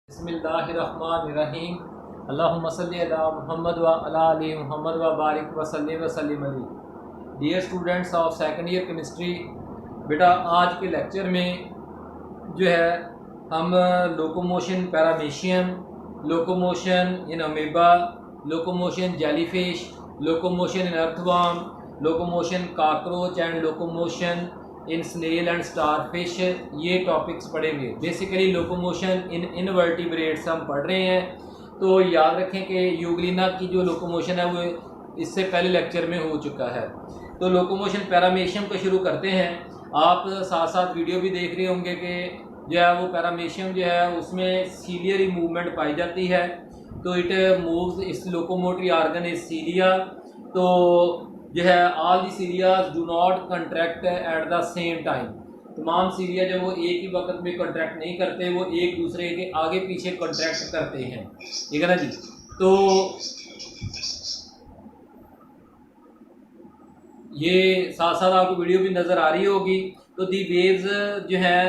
बिस्मिल्लाहिर्रहमानिर्रहीम। अल्लाहुम्मा सल्ली अला मुहम्मद व अला आलि मुहम्मद व बारिक वसल्लिम अलैहि। Dear students of second year chemistry, बेटा आज के लेक्चर में जो है हम locomotion paramecium, locomotion in amoeba, locomotion jellyfish, locomotion in earthworm, locomotion cockroach and locomotion in snail and starfish, ये टॉपिक्स पढ़ेंगे। बेसिकली लोकोमोशन इन इनवर्टिब्रेट्स हम पढ़ रहे हैं। तो याद रखें कि यूग्लिना की जो लोकोमोशन है वो इससे पहले लेक्चर में हो चुका है। तो लोकोमोशन पैरामीशियम को शुरू करते हैं। आप साथ साथ वीडियो भी देख रहे होंगे कि जो है वो पैरामीशियम जो है उसमें सीलियरी मूवमेंट पाई जाती है। तो इट मूव्स इस लोकोमोटरी आर्गन इज सीलिया। तो जो है all the cilias do not contract at the same time. तमाम सीलिया जब वो एक ही वक्त में कंट्रैक्ट नहीं करते, वो एक दूसरे के आगे पीछे कंट्रैक्ट करते हैं, ठीक है ना जी। तो ये साथ साथ आपको वीडियो भी नज़र आ रही होगी। तो दी वेव्स जो है,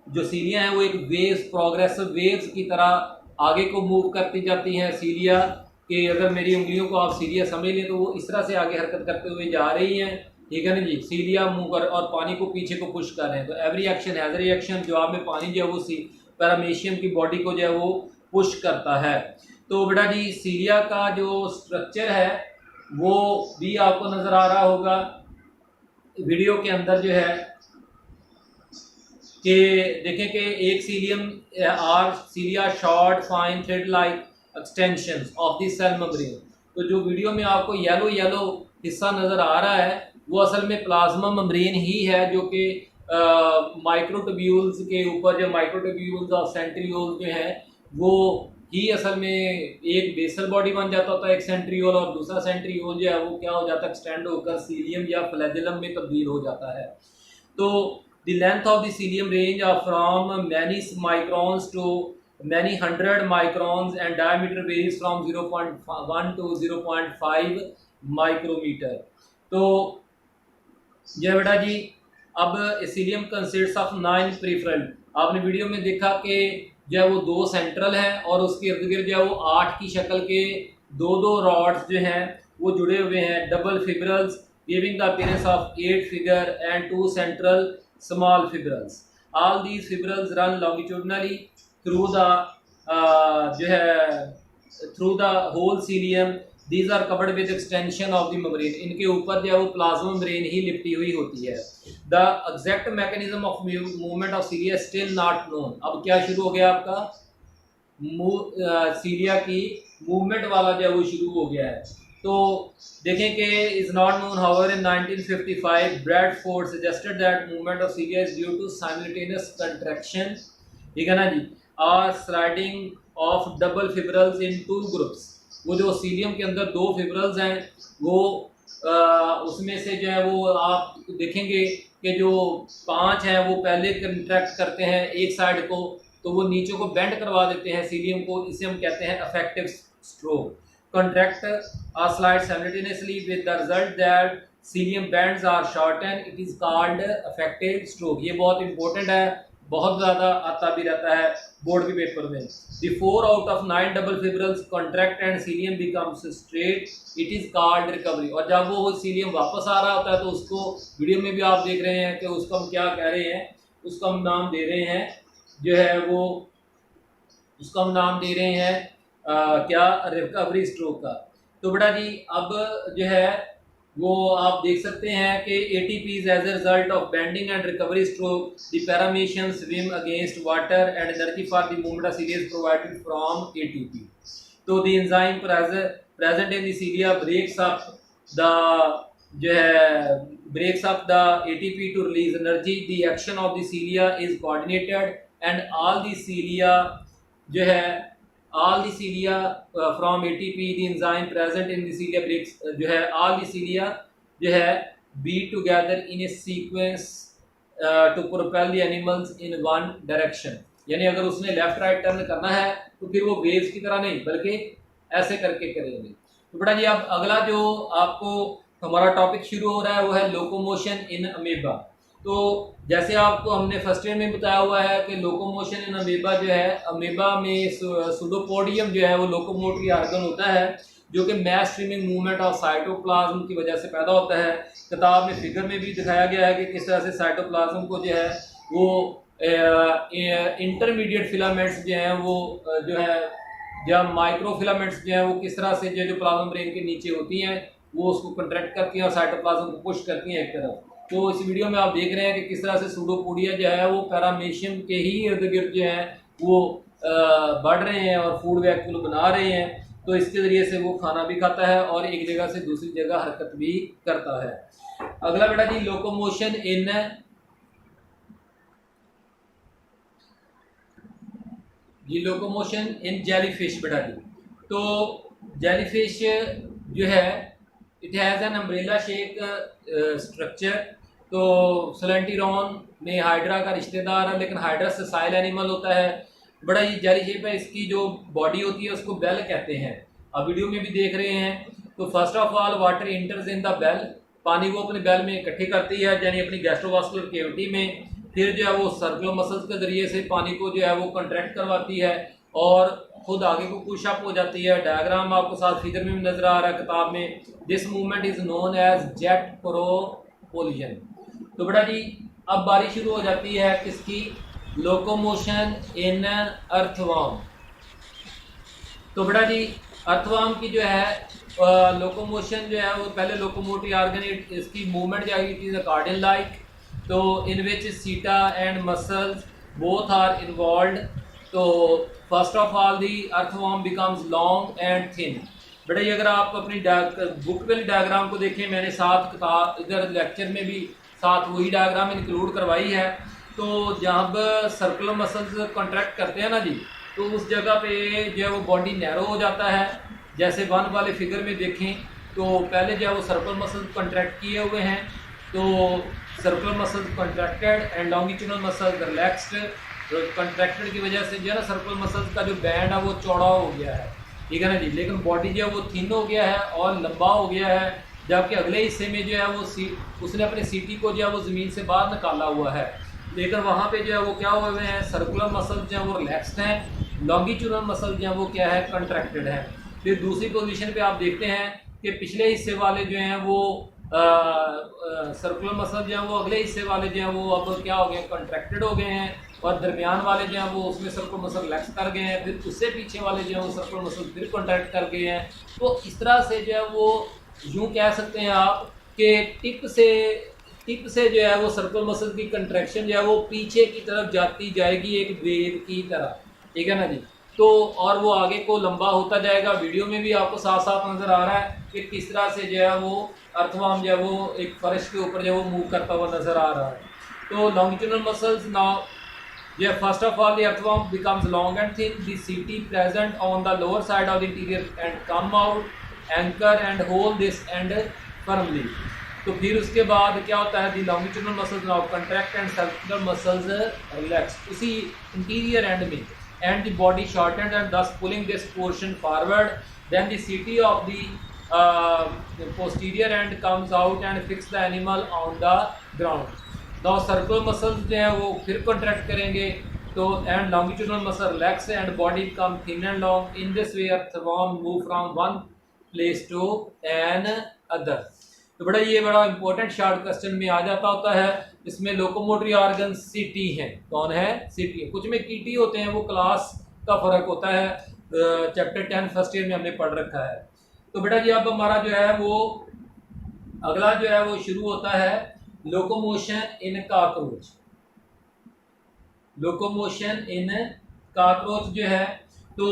जो सीलिया हैं वो एक वेव्स, प्रोग्रेसिव वेव्स की तरह आगे को मूव करती जाती हैं। सीलिया कि अगर मेरी उंगलियों को आप सीलिया समझ लें तो वो इस तरह से आगे हरकत करते हुए जा रही हैं, ठीक है ना जी। सीलिया मूव कर और पानी को पीछे को पुश कर रहे हैं। तो एवरी एक्शन हैज रिएक्शन। जवाब में पानी जो है वो पैरामीशियम की बॉडी को जो है वो पुश करता है। तो बेटा जी सीलिया का जो स्ट्रक्चर है वो भी आपको नज़र आ रहा होगा वीडियो के अंदर, जो है कि देखें कि एक cilium or cilia short fine thread like extensions of the cell membrane. तो जो वीडियो में आपको येलो हिस्सा नज़र आ रहा है वो असल में प्लाज्मा मेम्ब्रेन ही है, जो कि माइक्रोट्यूब्यूल्स के ऊपर, जो माइक्रोट्यूब्यूल्स और सेंट्रियोल्स जो हैं वो ही असल में एक बेसल बॉडी बन जाता होता है, एक सेंट्रियोल, और दूसरा सेंट्रियोल जो है वो क्या हो जाता है, एक्सटेंड होकर सीलियम या फ्लैजेलम में तब्दील हो जाता है। तो the length of the cilium range are from many microns to many hundred microns and diameter varies from 0.1 to 0.5 micrometer। तो ये बेटा जी अब सीलियम कंसिस्ट्स ऑफ 9 पेरिफेरल। आपने वीडियो में देखा कि जो है वो 2 सेंट्रल है और उसके इर्द गिर्द जो है वो 8 की शक्ल के दो रॉड्स जो हैं वो जुड़े हुए हैं, double fibrils, giving the appearance of 8 figure and 2 central small fibrils। all these fibrils run longitudinally through the जो है through the whole cilium। these are covered with extension of the membrane। इनके ऊपर जो है वो प्लाज्मा मेम्ब्रेन ही लिपटी हुई होती है। the exact mechanism of movement of cilia is still not known। अब क्या शुरू हो गया आपका सीलिया की मूवमेंट वाला जो है वो शुरू हो गया है। तो देखें कि is not known however in 1955 Bradford suggested that movement of cilia is due to simultaneous contraction, ठीक है ना जी, और sliding of double fibrils in 2 groups. वो जो सीलियम के अंदर 2 फिब्रल्स हैं वो उसमें से जो है वो आप देखेंगे कि जो 5 हैं वो पहले कंट्रैक्ट करते हैं एक साइड को, तो वो नीचे को बेंड करवा देते हैं सीलियम को। इसे हम कहते हैं affective stroke. Contract or slide simultaneously with the result that cilium bands are shortened, it is called affective stroke। ये बहुत इंपॉर्टेंट है, बहुत ज़्यादा आता भी रहता है बोर्ड के पेपर में। The 4 out of 9 double fibrils contract and cilium becomes straight, it is called recovery। और जब वो cilium वापस आ रहा होता है तो उसको वीडियो में भी आप देख रहे हैं कि उसको हम क्या कह रहे हैं, उसका हम नाम दे रहे हैं जो है वो, उसका हम नाम दे रहे हैं क्या, रिकवरी स्ट्रोक का। तो बेटा जी अब जो है वो आप देख सकते हैं कि ATPs as a result of bending and recovery stroke the paramecium swim against water and energy for the movement of cilia is provided from ATP। तो the enzyme present in the cilia breaks up the जो है breaks up the ATP to release energy. The action of the cilia is coordinated and all the cilia जो है all the cilia from ATP the enzyme present in the cilia breaks जो है all the cilia जो है beat together in a sequence to propel the animals in one direction। यानी अगर उसने left right turn करना है तो फिर वो वेव्स की तरह नहीं बल्कि ऐसे करके करेंगे। तो बेटा जी अब अगला जो आपको हमारा टॉपिक शुरू हो रहा है वो है लोकोमोशन इन अमीबा। तो जैसे आपको हमने फर्स्ट ईयर में बताया हुआ है कि लोकोमोशन इन अमीबा जो है, अमीबा में सुडोपोडियम जो है वो लोकोमोटरी आर्गन होता है जो कि mass streaming movement of cytoplasm की वजह से पैदा होता है। किताब में फिगर में भी दिखाया गया है कि किस तरह से साइटोप्लाज्म को जो है वो इंटरमीडिएट फिलामेंट्स जो हैं वो जो है या माइक्रो फिलामेंट्स जो हैं वो किस तरह से जो प्लाज्मा ब्रेन के नीचे होती हैं वो उसको कंट्रैक्ट करती हैं और साइटोप्लाज्म को पुश करती हैं एक तरफ। तो इस वीडियो में आप देख रहे हैं कि किस तरह से सूडोपोडिया जो है वो पैरामेशियम के ही इर्द गिर्द जो है वो बढ़ रहे हैं और फूड वैक्यूल बना रहे हैं। तो इसके ज़रिए से वो खाना भी खाता है और एक जगह से दूसरी जगह हरकत भी करता है। अगला बेटा जी लोकोमोशन इन जेलीफिश बेटा जी। तो जेलीफिश जो है it has an umbrella shape structure. तो सलेंटिरॉन में हाइड्रा का रिश्तेदार है, लेकिन हाइड्रा सेसाइल एनिमल होता है। बड़ा ही जेली शेप है। इसकी जो बॉडी होती है उसको बेल कहते हैं, आप वीडियो में भी देख रहे हैं। तो first of all water enters in the bell, पानी को अपने बेल में इकट्ठी करती है यानी अपनी गैस्ट्रोवास्कुलर कैविटी में। फिर जो है वो सर्कुलर मसल्स के ज़रिए से पानी को जो है वो कंट्रैक्ट करवाती है और खुद आगे को पुश अप हो जाती है। डायग्राम आपको साथ फिगर में भी नजर आ रहा है किताब में। This movement is known as jet propulsion. तो बेटा जी अब बारी शुरू हो जाती है किसकी, लोकोमोशन इन अर्थवर्म। तो बेटा जी अर्थवर्म की जो है लोकोमोशन जो है वो पहले लोकोमोटरी ऑर्गन इसकी मूवमेंट जो है इट इज अकॉर्डिंग लाइक, तो in which setae and muscles both are involve. तो first of all the earthworm becomes long and thin. बेटा ये अगर आप अपनी बुक वाली डायग्राम को देखें, मैंने साथ किताब इधर लेक्चर में भी साथ वही डायग्राम इंक्लूड करवाई है। तो जब सर्कुलर मसल्स कॉन्ट्रैक्ट करते हैं ना जी, तो उस जगह पे जो है वो बॉडी नैरो हो जाता है। जैसे वन वाले फिगर में देखें तो पहले जो है वो सर्कुलर मसल्स कॉन्ट्रैक्ट किए हुए हैं, तो circular muscles contracted and longitudinal muscles relaxed. Contracted की वजह से जो है ना सर्कुलर मसल्स का जो बैंड है वो चौड़ा हो गया है, ठीक है ना जी। लेकिन बॉडी जो है वो थिन हो गया है और लंबा हो गया है, जबकि अगले हिस्से में जो है वो उसने अपने सीटी को जो है वो ज़मीन से बाहर निकाला हुआ है। लेकिन वहाँ पे जो है वो क्या हुए हुए हैं, सर्कुलर मसल्स जो है वो रिलैक्स्ड हैं, लॉन्गिट्यूडनल मसल जो है वो क्या है, कंट्रैक्टेड है। फिर दूसरी पोजीशन पे आप देखते हैं कि पिछले हिस्से वाले जो हैं वो सर्कुलर मसल जो है वो अगले हिस्से वाले जो हैं वो अब क्या हो गए, कंट्रैक्टेड हो गए हैं, और दरमियान वाले जो हैं वो उसमें सर्कुलर मसल रिलैक्स कर गए हैं। फिर उससे पीछे वाले जो हैं वो सर्कुलर मसल फिर कॉन्ट्रैक्ट कर गए हैं। तो इस तरह से जो है वो यूँ कह सकते हैं आप कि टिप से जो है वो सर्कुलर मसल की कंट्रैक्शन जो है वो पीछे की तरफ जाती जाएगी एक वेव की तरह, ठीक है ना जी। तो और वो आगे को लंबा होता जाएगा। वीडियो में भी आपको साफ साफ नज़र आ रहा है कि किस तरह से जो है वो अर्थवर्म जो है वो एक फर्श के ऊपर जो है वो मूव करता हुआ नज़र आ रहा है। तो longitudinal muscles now yeah, first of all the earthworm becomes long and thin, the CT present on the lower side of the interior and come out anchor and hold this end firmly। तो फिर उसके बाद क्या होता है, the longitudinal muscles now contract and circular muscles relax उसी interior end में, and the body shortened and thus pulling this portion forward, then the CT of the posterior end comes out and fix the animal on the ground। Now circular muscles जो है वो फिर contract करेंगे, तो and longitudinal muscle relax and body come thin and long. In this way earthworm move from one place to another. तो बड़ा ये बड़ा इंपॉर्टेंट शॉर्ट क्वेश्चन में आ जाता होता है। इसमें लोकोमोटरी ऑर्गन सीटी हैं, कौन है, सीटी। कुछ में कीटी होते हैं, वो क्लास का फर्क होता है, चैप्टर 10 फर्स्ट ईयर में हमने पढ़ रखा है। तो बेटा जी अब हमारा जो है वो अगला जो है वो शुरू होता है locomotion in cockroach. Locomotion in cockroach जो है, तो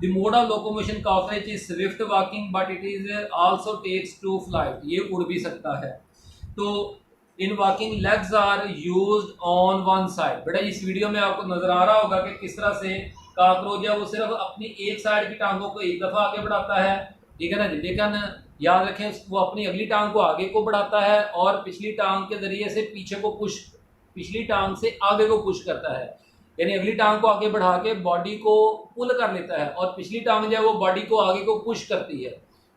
the mode of locomotion cockroach is swift walking but it is also takes to flight, ये उड़ भी सकता है। तो in walking legs are used on one side. बेटा इस वीडियो में आपको नजर आ रहा होगा कि किस तरह से कॉकरोच है वो सिर्फ अपनी एक साइड की टांगों को एक दफ़ा आगे बढ़ाता है, ठीक है ना जी। लेकिन याद रखें वो अपनी अगली टांग को आगे को बढ़ाता है और पिछली टांग के जरिए से पीछे को पुश, पिछली टांग से आगे को पुश करता है, यानी अगली टांग को आगे बढ़ा के बॉडी को पुल कर लेता है और पिछली टांग जो है वो बॉडी को आगे को पुश करती है।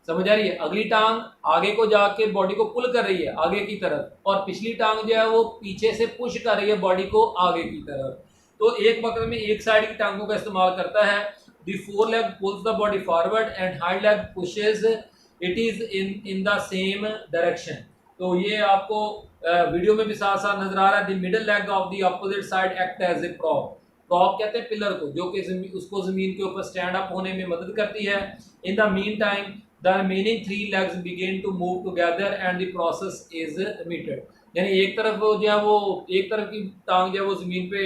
समझ आ रही है? अगली टांग आगे को जाके बॉडी को पुल कर रही है आगे की तरफ, और पिछली टांग जो है वो पीछे से पुश कर रही है बॉडी को आगे की तरफ। तो एक वक्त में एक साइड की टांगों का इस्तेमाल करता है। The four leg pulls the body forward and hind leg pushes it is in the same direction. तो ये आपको वीडियो में भी साथ साथ नजर आ रहा है। The middle leg of the opposite side act as a prop. Prop कहते हैं पिलर को, जो कि उसको जमीन के ऊपर स्टैंड अप होने में मदद करती है। In the mean time the remaining three legs begin to move together and the process is repeated। यानी एक तरफ जो है वो एक तरफ की टांग जो है वो जमीन पे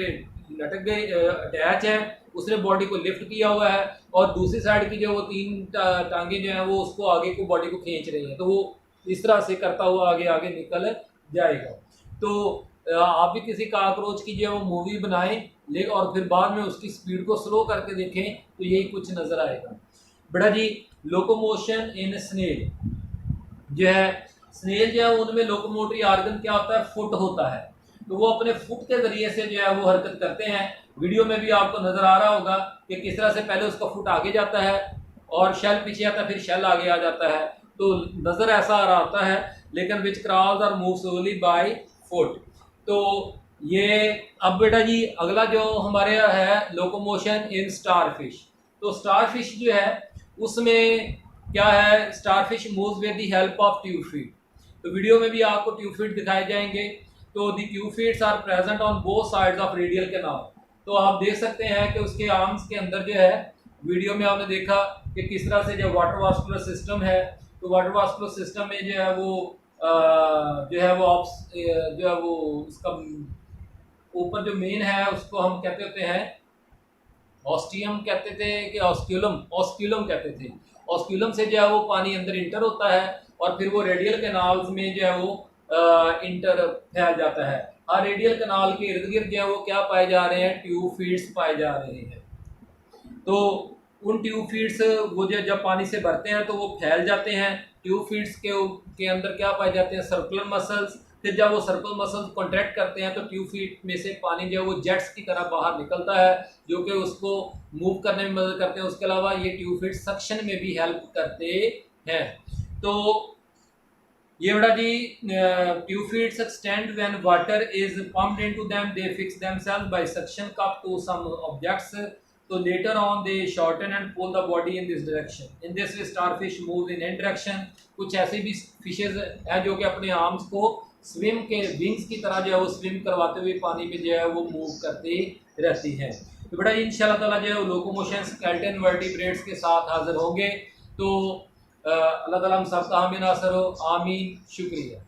लटक गई, अटैच है, उसने बॉडी को लिफ्ट किया हुआ है, और दूसरी साइड की जो वो तीन टांगे जो है वो उसको आगे को बॉडी को खींच रही है। तो वो इस तरह से करता हुआ आगे आगे निकल जाएगा। तो आप भी किसी काकरोच की जो है वो मूवी बनाएं ले, और फिर बाद में उसकी स्पीड को स्लो करके देखें तो यही कुछ नजर आएगा। बेटा जी, लोकोमोशन इन स्नेल जो है, स्नेल जो है उनमें लोकोमोटरी आर्गन क्या होता है, फुट होता है। तो वो अपने फुट के जरिए से जो है वो हरकत करते हैं। वीडियो में भी आपको नजर आ रहा होगा कि किस तरह से पहले उसका फुट आगे जाता है और शेल पीछे आता है, फिर शेल आगे आ जाता है। तो नजर ऐसा आ रहा होता है, लेकिन विच क्रॉल्स और मूव्स ओनली बाय फुट। तो ये अब बेटा जी अगला जो हमारे है लोकोमोशन इन स्टारफिश। तो स्टारफिश जो है उसमें क्या है, starfish moves with the help of tube feet. तो वीडियो में भी आपको ट्यूब फीट दिखाए जाएंगे। तो the tube feets are present on both sides of radial canal. तो आप देख सकते हैं कि उसके आर्म्स के अंदर जो है, वीडियो में आपने देखा कि किस तरह से जो वाटर वास्कुलर सिस्टम है, तो वाटर वास्कुलर सिस्टम में जो है वो जो है वो उसका ऊपर जो मेन है उसको हम कहते होते हैं ऑस्टियम कहते थे कि ऑस्क्यूलम कहते थे। ऑस्क्यूलम से जो है वो पानी अंदर इंटर होता है, और फिर वो रेडियल कैनाल्स में जो है वो इंटर फैल जाता है। और रेडियल कैनाल के इर्द गिर्द जो है वो क्या पाए जा रहे हैं, ट्यूब फीड्स पाए जा रहे हैं। तो उन ट्यूब फीड्स वो जो जब पानी से भरते हैं तो वो फैल जाते हैं। ट्यूब फीड्स के अंदर क्या पाए जाते हैं, सर्कुलर मसल्स। फिर जब वो सर्कुलर मसल्स कॉन्ट्रैक्ट करते हैं तो ट्यूब फीड में से पानी जो है वो जेट्स की तरह बाहर निकलता है, जो कि उसको मूव करने में मदद करते हैं। उसके अलावा ये ट्यूब फीड सक्शन में भी हेल्प करते हैं। तो ये बड़ा जी tube feeds extend when water is pumped into them, they fix themselves by suction cup to some objects. तो later on they shorten and pull the body in this direction. In this way starfish move in any direction. कुछ ऐसे भी fishes हैं जो कि अपने arms को swim के विंग्स की तरह जो है वो स्विम करवाते हुए पानी में जो है वो मूव करती रहती हैं। तो बेटा इंशाल्लाह ताला जो है लोकोमोशन स्केलेटन वर्टिब्रेट्स के साथ हाजिर होंगे। तो अल्लाह ताला हम सबका हामी नासर हो, आमीन, शुक्रिया।